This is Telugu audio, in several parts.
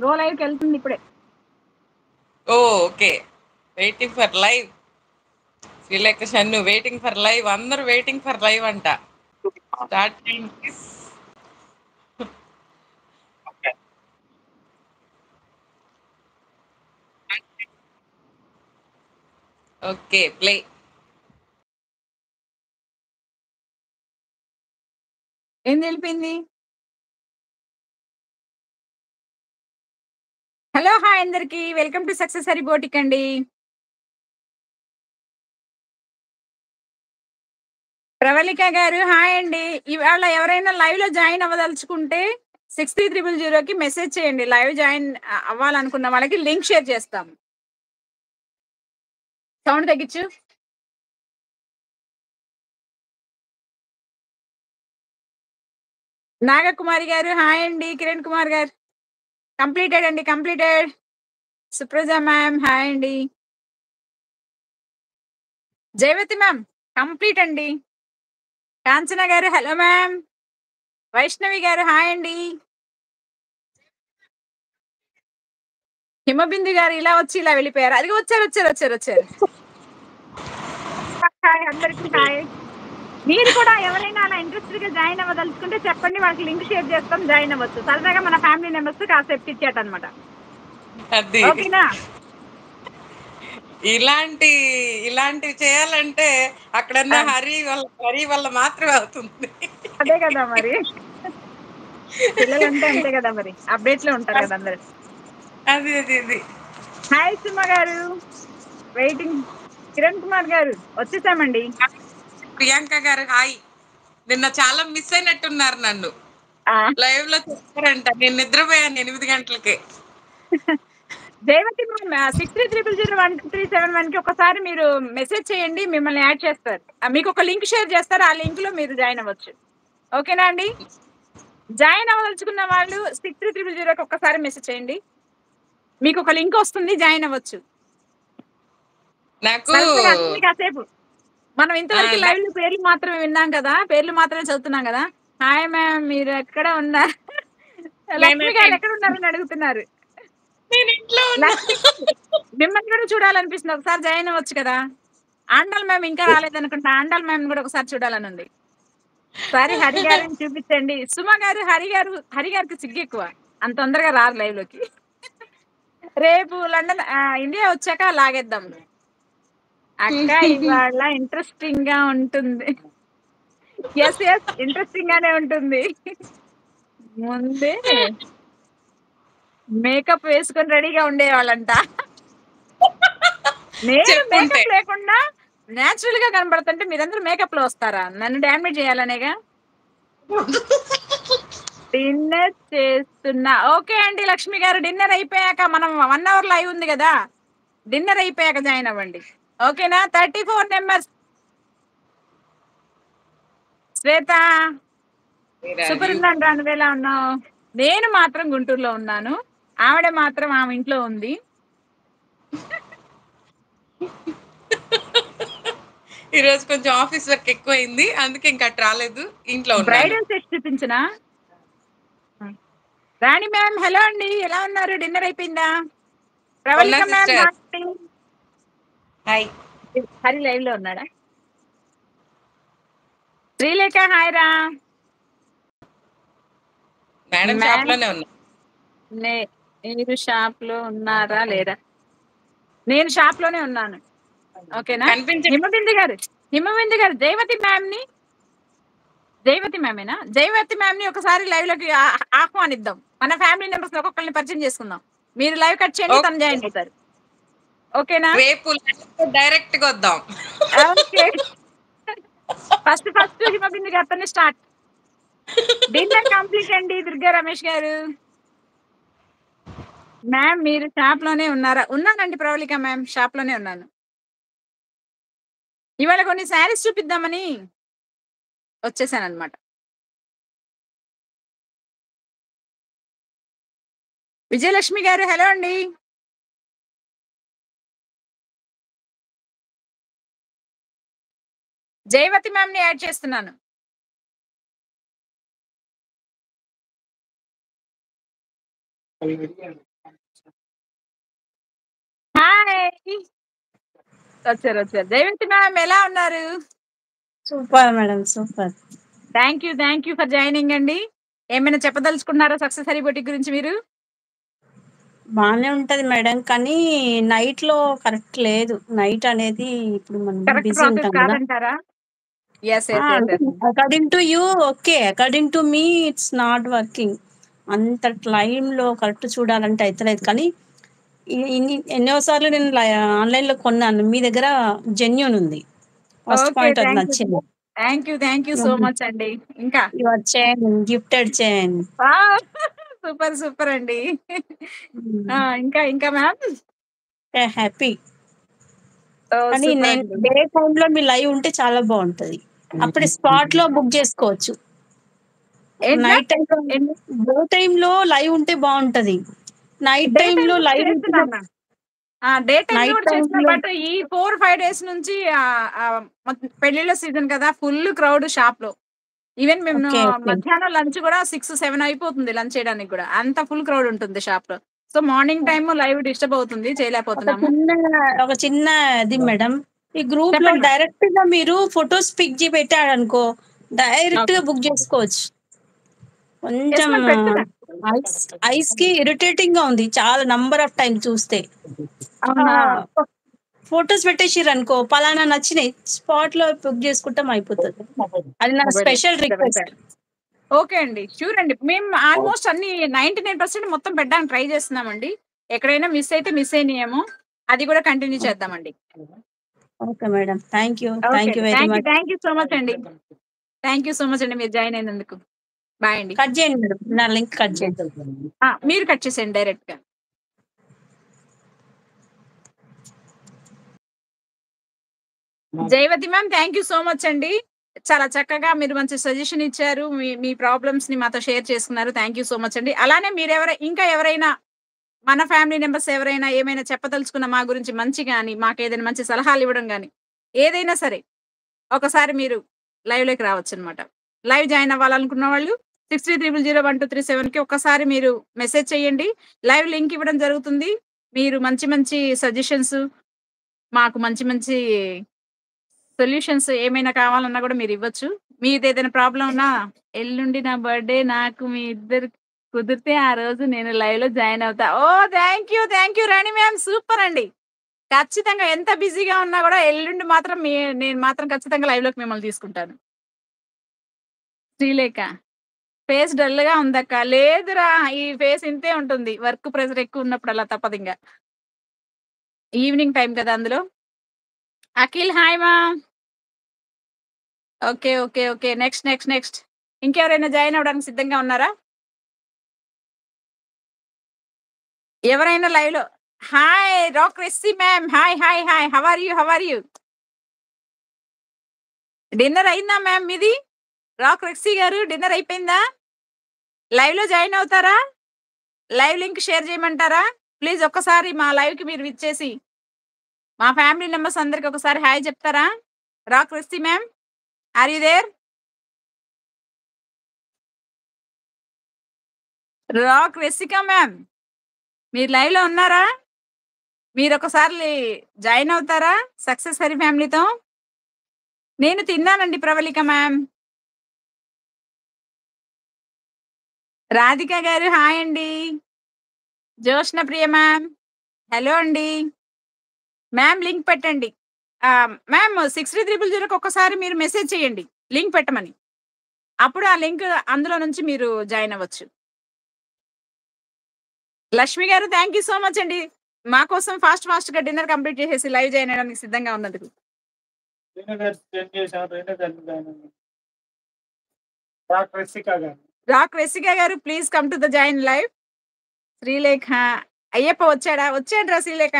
గో లైవ్‌కెళ్తుంది ఇప్పుడే. Okay. Waiting for live. Srilekha Shannu waiting for live. అందరూ వెయిటింగ్ ఫర్ లైవ్ అంట. స్టార్ట్ చేయండి ప్లీజ్. Okay play. ఏం తెలిపింది? హలో! హాయ్ అందరికి. Welcome to success Hari boutique అండి. ప్రవళిక గారు హాయ్ అండి. ఇవాళ ఎవరైనా లైవ్‌లో జాయిన్ అవ్వదలుచుకుంటే 6300కి మెసేజ్ చేయండి. లైవ్ జాయిన్ అవ్వాలనుకున్న వాళ్ళకి లింక్ షేర్ చేస్తాం. సౌండ్ తగ్గించు. నాగకుమారి గారు హాయ్ అండి. కిరణ్ కుమార్ గారు కంప్లీటెడ్ అండి. కంప్లీటెడ్. సుప్రజ మ్యామ్ హాయ్ అండి. జయవతి మ్యామ్ కంప్లీట్ అండి. కాంచన గారు హలో మ్యామ్. వైష్ణవి గారు హాయ్ అండి. హిమబిందు గారు ఇలా వచ్చి ఇలా వెళ్ళిపోయారు. అది వచ్చారు. హాయ్ అందరికి హాయ్. మీరు కూడా ఎవరైనా అలా ఇంట్రెస్టెడ్ గా జాయిన్ అవ్వదలుచుకుంటే చెప్పండి, వాళ్ళకి లింక్ షేర్ చేస్తాం, జాయిన్ అవ్వచ్చు. సరదాగా మన ఫ్యామిలీ మెంబర్స్ కాసేపు చిట్ అనమాట. అది ఓకేనా? ఇలాంటివి చేయాలంటే అక్కడన్న హరి వల్ల మాత్రమే అవుతుంది. అదే కదా మరి, పిల్లలంటే అంతే కదా మరి, అప్డేట్ లో ఉంటారు కదా అందరు. అది హాయ్ సుమ గారు వెయిటింగ్. కిరణ్ కుమార్ గారు వచ్చేసామండి. ప్రియాంక గారు హాయ్. నిన్న చాలా మిస్ అయినట్టున్నారు నన్ను. లైవ్ లో చెప్పారంట, నేను నిద్రపోయాను 8 గంటలకి. జయవతి మ్యామ్ 63001237 కి ఒకసారి మీరు మెసేజ్ చేయండి, మిమ్మల్ని యాడ్ చేస్తారు. మీకు ఒక లింక్ షేర్ చేస్తారు, ఆ లింక్ లో మీరు జాయిన్ అవ్వచ్చు. ఓకేనా అండి? జాయిన్ అవ్వదలుచుకున్న వాళ్ళు 6300కి ఒక్కసారి మెసేజ్ చేయండి, మీకు ఒక లింక్ వస్తుంది, జాయిన్ అవ్వచ్చు. నాకు సరదాగా అన్ని కాసేపు మనం ఇంతవరకు లైవ్ లో పేర్లు మాత్రమే విన్నాం కదా, పేర్లు మాత్రమే చదువుతున్నాం కదా. హాయ్ మ్యామ్ మీరు ఎక్కడ ఉన్నారు? లక్ష్మి గారు ఎక్కడ ఉన్నారని అడుగుతున్నారు. నేను ఇంట్లో లక్ష్మి మిమ్మల్ని కూడా చూడాలనిపిస్తుంది, ఒకసారి జాయిన్ అవ్వచ్చు కదా. ఆండాల్ మ్యామ్ ఇంకా రాలేదనుకుంటా, ఆండాల్ మ్యామ్ కూడా ఒకసారి చూడాలని ఉంది. సరే హరి గారిని చూపించండి. సుమ గారు హరి గారికి సిగ్గు ఎక్కువ, అంత తొందరగా రారు లైవ్ లోకి. రేపు లండన్ ఇండియా వచ్చాక లాగేద్దాం. అక్క ఇవాళ ఇంట్రెస్టింగ్ గా ఉంటుంది. ఎస్ ఇంట్రెస్టింగ్ గానే ఉంటుంది. ముందే మేకప్ వేసుకొని రెడీగా ఉండేవాళ్ళంట. నేను చెప్పుంటే మేకప్ లేకుండా నేచురల్ గా కనబడుతుంటే మీరందరూ మేకప్ లో వస్తారా? నన్ను డ్యామేజ్ చేయాలనేగా. డిన్నర్ చేస్తున్నా. ఓకే అండి లక్ష్మి గారు, డిన్నర్ అయిపోయాక మనం 1 అవర్ లైవ్ ఉంది కదా, డిన్నర్ అయిపోయాక జాయిన్ అవ్వండి. ఓకేనా? 34 నెంబర్స్. శ్వేత సూపర్ ఉందండి, నువ్వెలా ఉన్నావు? నేను మాత్రం గుంటూరులో ఉన్నాను, ఆవిడ మాత్రం ఆమె ఇంట్లో ఉంది. ఈ రోజు కొంచెం ఆఫీస్ వర్క్ ఎక్కువైంది, అందుకే ఇంకా అటు రాలేదు, ఇంట్లో ఉన్నాను. బ్రైడల్ సెట్ చూపించనా? రాణి మ్యామ్ హలో అండి, ఎలా ఉన్నారు? డిన్నర్ అయిపోయిందా? Pravalika ma'am hi. Hari live లో ఉన్నాడా? శ్రీలేఖ హాయ్ రా. మేడం షాప్ లోనే ఉన్నా. మీరు షాప్ లో ఉన్నారా లేదా? నేను షాప్ లోనే ఉన్నాను. ఓకేనా? హిమబిందు గారు జయవతి మ్యామేనా? జయవతి మ్యామ్ ని ఒకసారి లైవ్ లోకి ఆహ్వానిద్దాం. మన ఫ్యామిలీ మెంబర్స్ ఒక్కొక్కరిని పరిచయం చేసుకుందాం. మీరు లైవ్ కట్ చేయండి, తను జాయిన్ అవుతారు. ఓకేనా? రేపు డైరెక్ట్ గా వద్దాం. ఓకే. ఫస్ట్ హిమబిందు గారితోనే స్టార్ట్. డిన్నర్ కంప్లీట్ అండి. దుర్గా రమేష్ గారు మ్యామ్ మీరు షాప్ లోనే ఉన్నారా? ఉన్నానండి ప్రవళిక మ్యామ్, షాప్ లోనే ఉన్నాను. ఇవాళ కొన్ని శారీస్ చూపిద్దామని వచ్చేసాను అనమాట. విజయలక్ష్మి గారు హలో అండి. జయవతి మ్యామ్ ని యాడ్ చేస్తున్నాను. హాయ్! వచ్చారు. జయవతి మ్యామ్ ఎలా ఉన్నారు? Super madam. Super. Thank you for joining అండి. ఏమైనా చెప్పదలుచుకున్నారా సక్సెస్ హరీ బొటిక్ గురించి మీరు? బానే ఉంటది మేడం. కానీ నైట్‌లో కరెక్ట్ లేదు. నైట్ అనేది ఇప్పుడు మనం కరెక్ట్ బిజీ ప్రాసెస్ ఉంటాం గదా! కాదంటారా? యెస్. అంటే according to you okay. According to me it's not working. అంత టైమ్‌లో కరెక్ట్ చూడాలంటే అయితలేదు. కానీ ఎన్నో సార్లు నేను ఆన్‌లైన్‌లో కొన్నాను. మీ దగ్గర జెన్యూన్ ఉంది. First okay. పాయింట్ అది నచ్చింది. థ్యాంక్ యూ సో మచ్ అండి. ఇంకా your chain gifted chain. Wow! Super అండి. హ్మ్. ఇంకా మ్యామ్? హ్యాపీ. ఓహ్! కానీ సూపర్ నేను అండి. డే టైమ్‌లో మీ లైవ్ ఉంటే చాలా బావుంటది. అప్పుడే స్పాట్‌లో బుక్ జేసుకోవచ్చు. ఏంటి నైట్ మ్యామ్? టైమ్‌లో డే టైమ్‌లో లైవ్ ఉంటే బావుంటది. నైట్ డే టైమ్‌లో టైమ్‌లో కూడా లైవ్ చేస్తున్నాను మ్యామ్. డే టైమ్‌లో నైట్ కూడా చేస్తున్నా. టైమ్‌లో బట్ ఈ 4, 5 డేస్ నుంచి పెళ్ళిళ్ళ సీజన్ కదా! ఫుల్ క్రౌడ్ షాప్‌లో. ఈవెన్ మేము ఓకే. ఓకే. మధ్యాహ్నం లంచ్ కూడా 6, 7 అయిపోతుంది లంచ్ చేయడానికి గూడా. అంత ఫుల్ క్రౌడ్ ఉంటుంది షాప్‌లో. So, morning time live disturb అవుతుంది. ఒక చేయలేకపోతున్నాము. చిన్న ఒక చిన్న ఇది మేడం. ఈ గ్రూప్‌లో చెప్పండి మ్యామ్. డైరెక్ట్‌గా మీరు ఫోటోస్ పిక్ పెట్టారనుకో డైరెక్ట్‌గా ఓకే. బుక్ జేసుకోవచ్చు. యెస్ కొంచెం మ్యామ్ పెడుతున్నా. ఐస్‌కి ఇరిటేటింగ్‌గా ఉంది. చాలా నంబర్ ఆఫ్ టైమ్ చూస్తే. అవునా? ఫోటోస్ పెట్టేసిర్రనుకో పలానా నచ్చినాయి. స్పాట్‌లో బుక్ జేసుకుంటాం అయిపోతది. అది నా స్పెషల్ రిక్వెస్ట్. ఓకే అండి. ష్యూర్ అండి. మేము ఆల్‌మోస్ట్ అన్ని 99% మొత్తం పెట్టడానికి ట్రై చేస్తున్నామండి. ఎక్కడైనా మిస్ అయితే మిస్ అయినాయేమో. అది కూడా కంటిన్యూ చేద్దామండి. Okay madam. Thank you. Okay thank you అండి. Very much. Thank you so much అండి. థాంక్ యూ సో మచ్ అండి మీరు జాయిన్ అయినందుకు. బాయ్ అండి. కట్ చేయండి మేడం. నా లింక్ కట్ చేయండి. మీరు కట్ చేసేయండి డైరెక్ట్‌గా. Jayavathi ma'am thank you so much అండి. చాలా చక్కగా మీరు మంచి సజెషన్ ఇచ్చారు. మీ మీ ప్రాబ్లమ్స్‌ని మాతో షేర్ చేసుకున్నారు. థాంక్ యూ సో మచ్ అండి. అలానే ఇంకా ఎవరైనా మన ఫ్యామిలీ మెంబర్స్ ఎవరైనా ఏమైనా చెప్పదలుచుకున్న మా గురించి మంచి గాని, మాకేదైనా మంచి సలహాలివ్వడం గాని, ఏదైనా సరే ఒకసారి మీరు లైవ్‌లోకి రావచ్చనమాట. లైవ్ జాయిన్ అవ్వాలనుకున్న వాళ్ళు 6300012337కి ఒక్కసారి మీరు మెసేజ్ చేయండి. లైవ్ లింక్ ఇవ్వడం జరుగుతుంది. మీరు మంచి సజెషన్స్ మాకు మంచి సొల్యూషన్స్ ఏమైనా కావాలన్నా గూడా మీరివ్వచ్చు. మీదేదైనా ప్రాబ్లమ్ ఉన్నా ఎల్లుండి నా బర్త్‌డే నాకు మీ ఇద్దరు కుదిరితే ఆ రోజు నేను లైవ్‌లో జాయిన్ అవుతా. Oh! Thank you Rani ma'am super అండి. ఖచ్చితంగా ఎంత బిజీగా ఉన్నా గూడా ఎల్లుండి మాత్రం నేను మాత్రం ఖచ్చితంగా లైవ్‌లోకి మిమ్మల్ని తీసుకుంటాను. శ్రీలేఖ ఫేస్ డల్‌గా ఉందక్క. లేదురా ఈ ఫేస్ ఇంతే ఉంటుంది. వర్క్ ప్రెషర్ ఎక్కువున్నప్పుడలా తప్పదింక. ఈవినింగ్ టైమ్ కదా అందులో. అఖిల్ హాయ్ మా. ఓకే. నెక్స్ట్. ఇంకెవరైనా జాయిన్ అవ్వడానికి సిద్ధంగా ఉన్నారా? ఎవరైనా లైవ్‌లో హాయ్ రాక్ రెస్సీ ma'am. Hi. How are you? Dinner అయిందా మ్యామ్ మీది? రాక్ రెస్సీ గారు డిన్నర్ అయిపోయిందా? లైవ్‌లో జాయిన్ అవుతారా? లైవ్ లింక్ షేర్ చేయమంటారా? ప్లీజ్ ఒక్కసారి మా లైవ్‌కి మీరు విచ్చేసి మా ఫ్యామిలీ మెంబర్స్ అందరికి ఒకసారి హాయ్ చెప్తారా? రాక్ రెస్సీ మ్యామ్ ఆర్ యూ దేర్? రాక్ రెసికా మ్యామ్ మీరు లైవ్‌లో ఉన్నారా? మీరొకసారి జాయిన్ అవుతారా? సక్సెస్ హరి ఫ్యామిలీతో? నేను తిన్నానండి ప్రవళిక మ్యామ్. రాధిక గారు హాయ్ అండి. జోష్న ప్రియ మ్యామ్ హలో అండి. మ్యామ్ లింక్ పెట్టండి. మ్యామ్ 6300కి ఒక్కసారి మీరు మెసేజ్ చేయండి. లింక్ పెట్టమని. అప్పుడు ఆ లింక్ అందులో నుంచి మీరు జాయిన్ అవ్వచ్చు. లక్ష్మి గారు థాంక్ యూ సో మచ్ అండి. మా కోసం ఫాస్ట్‌గా డిన్నర్ కంప్లీట్ చేసేసి లైవ్ జాయిన్ అవ్వడానికి సిద్ధంగా ఉన్నందుకు. రాక్ రెసికా గారు please come to the join live. Srilekha Ayyappa వచ్చాడా? వచ్చాడురా శ్రీలేఖ.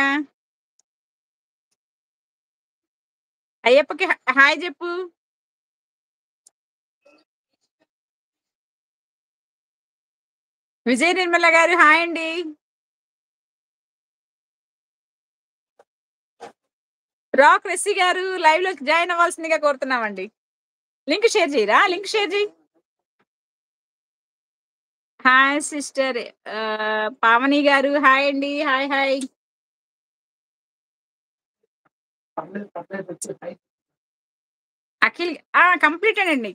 అయ్యప్పకి హాయ్ చెప్పు. విజయ నిర్మల గారు హాయ్ అండి. రాక్ రెస్సీ గారు లైవ్‌లోకి జాయిన్ అవ్వాల్సిందిగా కోరుతున్నామండి. లింక్ షేర్ చేయరా? లింక్ షేర్ చెయ్యి. హాయ్ సిస్టర్ పావని గారు హాయ్ అండి. Hi hi. అఖిల్ కంప్లీటెడ్ అండి.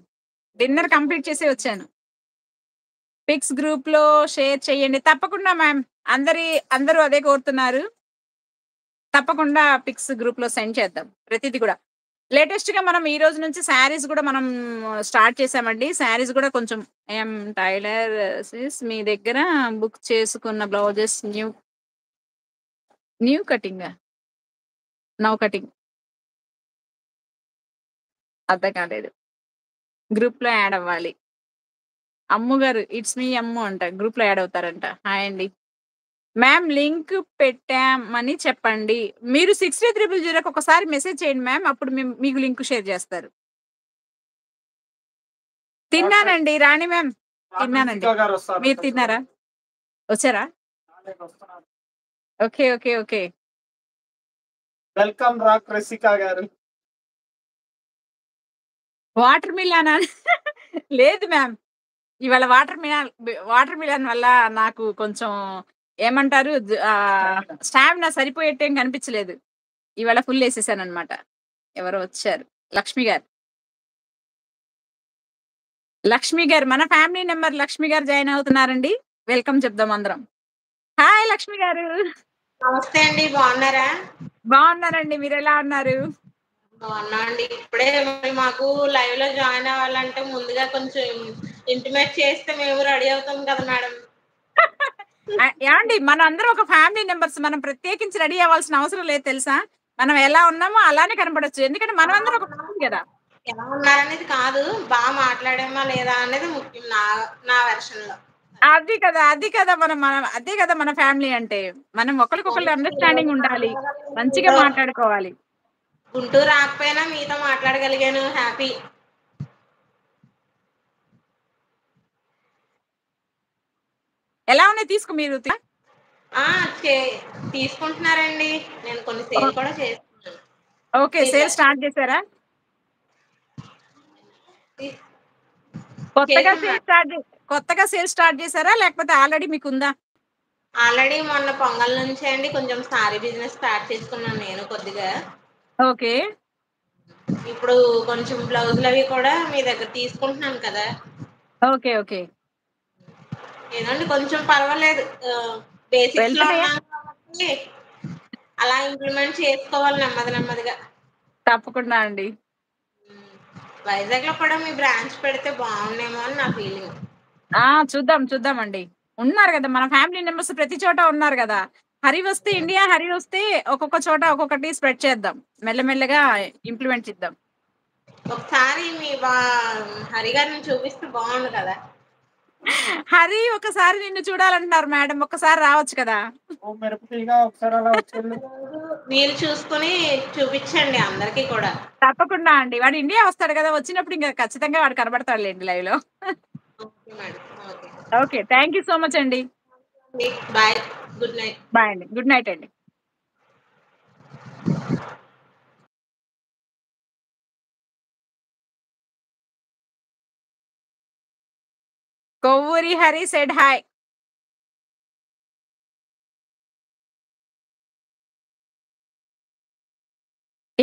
డిన్నర్ కంప్లీట్ చేసి వచ్చాను. పిక్స్ గ్రూప్ లో షేర్ చేయండి తప్పకుండా మ్యామ్. అందరూ అదే కోరుతున్నారు. తప్పకుండా పిక్స్ గ్రూప్ లో సెండ్ చేద్దాం ప్రతిదీ కూడా. లేటెస్ట్ గా మనం ఈ రోజు నుంచి శారీస్ కూడా మనం స్టార్ట్ చేసామండి. శారీస్ కూడా కొంచెం టైలర్ మీ దగ్గర బుక్ చేసుకున్న blouses new cutting now cutting అర్థం కాలేదు. గ్రూప్ లో యాడ్ అవ్వాలి. అమ్ము గారు ఇట్స్ మీ అమ్ము అంట గ్రూప్ లో యాడ్ అవుతారంట. హాయ్ అండి మ్యామ్. లింక్ పెట్టామని చెప్పండి. మీరు 6300 ఒకసారి మెసేజ్ చేయండి మ్యామ్. అప్పుడు మీకు లింక్ షేర్ చేస్తారు. తిన్నానండి రాణి మ్యామ్. తిన్నానండి. మీరు తిన్నారా? వచ్చారా? Okay okay okay. వెల్కమ్ రాక్ రసికా గారు. వాటర్ మిలానా? లేదు మ్యామ్. ఇవాళ వాటర్ మిలాన్ వల్ల నాకు కొంచెం ఏమంటారు స్టామినా సరిపోయేట్టేం కనిపించలేదు. ఇవాళ ఫుల్ వేసేసాను అనమాట. ఎవరో వచ్చారు. లక్ష్మి గారు మన ఫ్యామిలీ నెంబర్ లక్ష్మి గారు జాయిన్ అవుతున్నారండి. వెల్కమ్ చెప్దాం అందరం. హాయ్ లక్ష్మి గారు. నమస్తే అండి. బాగున్నారా? బాగున్నారండి. మీరు ఎలా ఉన్నారు? బాగున్నా అండి. ఇప్పుడే మాకు లైవ్ లో జాయిన్ అవ్వాలంటే ముందుగా కొంచెం ఇంటిమేట్ చేస్తే మేము రెడీ అవుతాం కదా మేడం. ఏమండి మన అందరం ఒక ఫ్యామిలీ మెంబర్స్. మనం ప్రత్యేకించి రెడీ అవ్వాల్సిన అవసరం లేదు తెలుసా. మనం ఎలా ఉన్నామో అలానే కనపడొచ్చు. ఎందుకంటే మనం అందరం ఒక ఫ్యామిలీ కదా. ఎలా ఉన్నారనేది కాదు, బాగా మాట్లాడామా లేదా అనేది ముఖ్యం నా వెర్షన్ లో. అది కదా మనం అదే కదా మన ఫ్యామిలీ అంటే. మనం ఒకరికొకరు అండర్స్టాండింగ్ ఉండాలి. మంచిగా మాట్లాడుకోవాలి. గుంటూరు రాకపోయినా మీతో మాట్లాడగలిగాను. హ్యాపీ. ఎలా ఉన్నాయి తీసుకో మీరు తీసుకుంటున్నారండి. నేను కొన్ని సేల్ కూడా చేస్తున్నాను. ఓకే సేల్ స్టార్ట్ చేశారా? కొత్తగా సేల్ స్టార్ట్ చేశారా లేకపోతే ఆల్రెడీ మీకు ఉందా? ఆల్రెడీ మొన్న పొంగల్ నుంచి అండి కొంచెం సారీ బిజినెస్ స్టార్ట్ చేసుకున్నాను నేను కొద్దిగా. ఓకే. ఇప్పుడు కొంచెం బ్లౌజులు అవి కూడా మీ దగ్గర తీసుకుంటున్నాను కదా. Okay okay. ఏదండి కొంచెం పర్వాలేదు. బేసిక్స్ లో ఉన్నాను కాబట్టి అలా ఇంప్లిమెంట్ చేసుకోవాలి నెమ్మదిగా. తప్పకుండా అండి. వైజాగ్ లో కూడా మీ బ్రాంచ్ పెడితే బాగుండేమో అని నా ఫీలింగ్. చూద్దామండి. ఉన్నారు కదా మన ఫ్యామిలీ మెంబర్స్ ప్రతి చోట ఉన్నారు కదా. హరి వస్తే ఒక్కొక్క చోట ఒక్కొక్కటి స్ప్రెడ్ చేద్దాం. మెల్లమెల్లగా ఇంప్లిమెంట్ చేద్దాం. ఒకసారి మీ హరి గారిని చూపిస్తే బాగుండు కదా. హరి ఒకసారి నిన్ను చూడాలంటున్నారు మేడం. ఒక్కసారి రావచ్చు కదా. మీరు చూసుకుని చూపించండి అందరికి కూడా. తప్పకుండా అండి. వాడు ఇండియా వస్తాడు కదా. వచ్చినప్పుడు ఇంకా ఖచ్చితంగా వాడు కనబడతాడులేండి లైవ్ లో. Okay thank you so much అండి. బాయ్. Good night. బాయ్ అండి. గుడ్ నైట్ అండి. Kovvuri Hari said hi.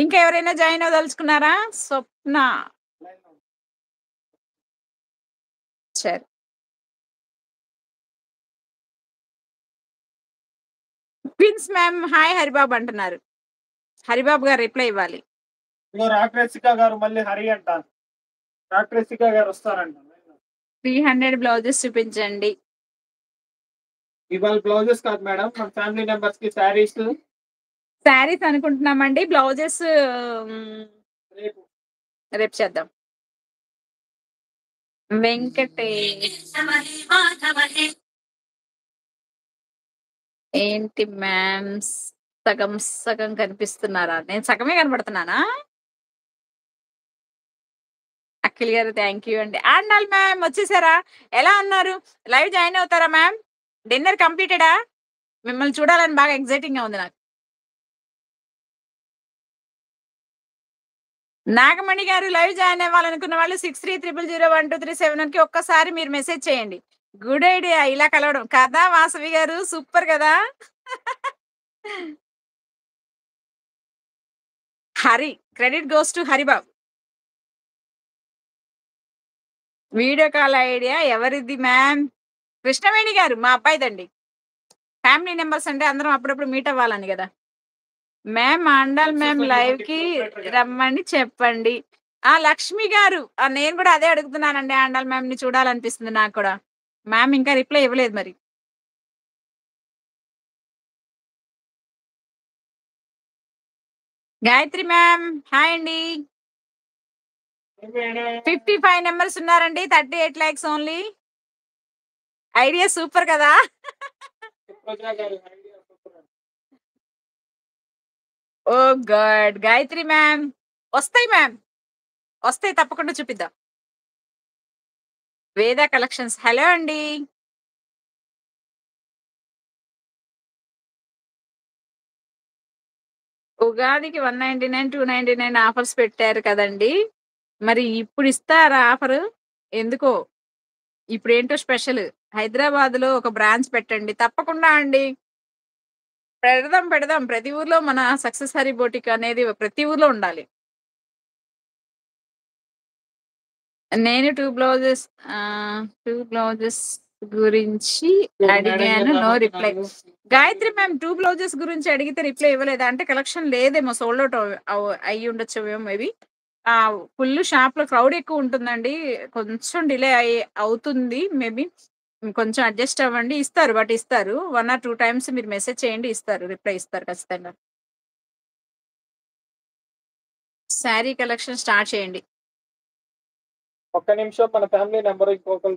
ఇంకా ఎవరైనా జాయిన్ అవ్వదలుచుకున్నారా? స్వప్న సరే. క్వీన్స్ మ్యామ్ హాయ్ హరిబాబు అంటున్నారు. హరిబాబు గారు రిప్లై ఇవ్వాలి. రాక్రసికా గారు మళ్ళీ హరి అంటారు. రాక్రసికా గారు వస్తారంట. 300 బ్లౌజెస్ చూపించండి. ఇవాళ బ్లౌజెస్ కాదు మేడం, మన ఫ్యామిలీ మెంబర్స్ కి శారీస్ అనుకుంటున్నామండి. బ్లౌజెస్ రేపు చేద్దాం. ఏంటి మ్యామ్ సగం కనిపిస్తున్నారా? నేను సగమే కనబడుతున్నానా? అఖిల్ గారు థ్యాంక్ యూ అండి. ఆండాల్ మ్యామ్ వచ్చేసారా? ఎలా ఉన్నారు? లైవ్ జాయిన్ అవుతారా మ్యామ్? డిన్నర్ కంప్లీటెడా? మిమ్మల్ని చూడాలని బాగా ఎగ్జైటింగ్ గా ఉంది నాకు. నాగమణి గారు లైవ్ జాయిన్ అవ్వాలనుకున్న వాళ్ళు 6300012371 కి ఒక్కసారి మీరు మెసేజ్ చేయండి. గుడ్ ఐడియా ఇలా కలవడం కదా వాసవి గారు సూపర్ కదా. Hari credit goes to Haribabu. Video call idea ఎవరిది మ్యామ్? కృష్ణవేణి గారు మా అబ్బాయిదండి. ఫ్యామిలీ నెంబర్స్ అంటే అందరం అప్పుడప్పుడు మీట్ అవ్వాలని కదా. మ్యామ్ ఆండాల్ మ్యామ్ లైవ్ కి రమ్మని చెప్పండి. లక్ష్మి గారు నేను కూడా అదే అడుగుతున్నానండి. ఆండాల్ మ్యామ్ ని చూడాలనిపిస్తుంది నాకు కూడా. మ్యామ్ ఇంకా రిప్లై ఇవ్వలేదు మరి. గాయత్రి మ్యామ్ హాయ్ అండి. 55 నెంబర్స్ ఉన్నారండి. 38 లైక్స్ ఓన్లీ. ఐడియా సూపర్ కదా. ఓ గాడ్ గాయత్రి మ్యామ్ వస్తాయి మ్యామ్ వస్తాయి తప్పకుండా చూపిద్దాం. వేద కలెక్షన్స్ హలో అండి. ఉగాదికి 199 299 ఆఫర్స్ పెట్టారు కదండి. మరి ఇప్పుడు ఇస్తారా ఆఫర్? ఎందుకో ఇప్పుడు ఏంటో స్పెషల్. హైదరాబాద్ లో ఒక బ్రాంచ్ పెట్టండి తప్పకుండా అండి. పెడదాం ప్రతి ఊర్లో మన సక్సెస్ హరి బోటిక్ అనేది ప్రతి ఊర్లో ఉండాలి. నేను 2 బ్లౌజెస్ గురించి అడిగాను no reply. Gayatri ma'am 2 blouses గురించి అడిగితే రిప్లై ఇవ్వలేదా అంటే కలెక్షన్ లేదేమో, సోల్డ్ అవుట్ అయ్యి ఉండొచ్చు మేబీ. ఫుల్ షాప్ లో క్రౌడ్ ఎక్కువ ఉంటుందండి. కొంచెం డిలే అవుతుంది మేబీ. కొంచెం అడ్జస్ట్ అవ్వండి. ఇస్తారు బట్ ఇస్తారు. 1 or 2 టైమ్స్ మీరు మెసేజ్ చేయండి ఇస్తారు. రిప్లై ఇస్తారు ఖచ్చితంగా. శారీ కలెక్షన్ స్టార్ట్ చేయండి. ఒక్క నిమిషం మన ఫ్యామిలీ నెంబర్ ఇంకొకరు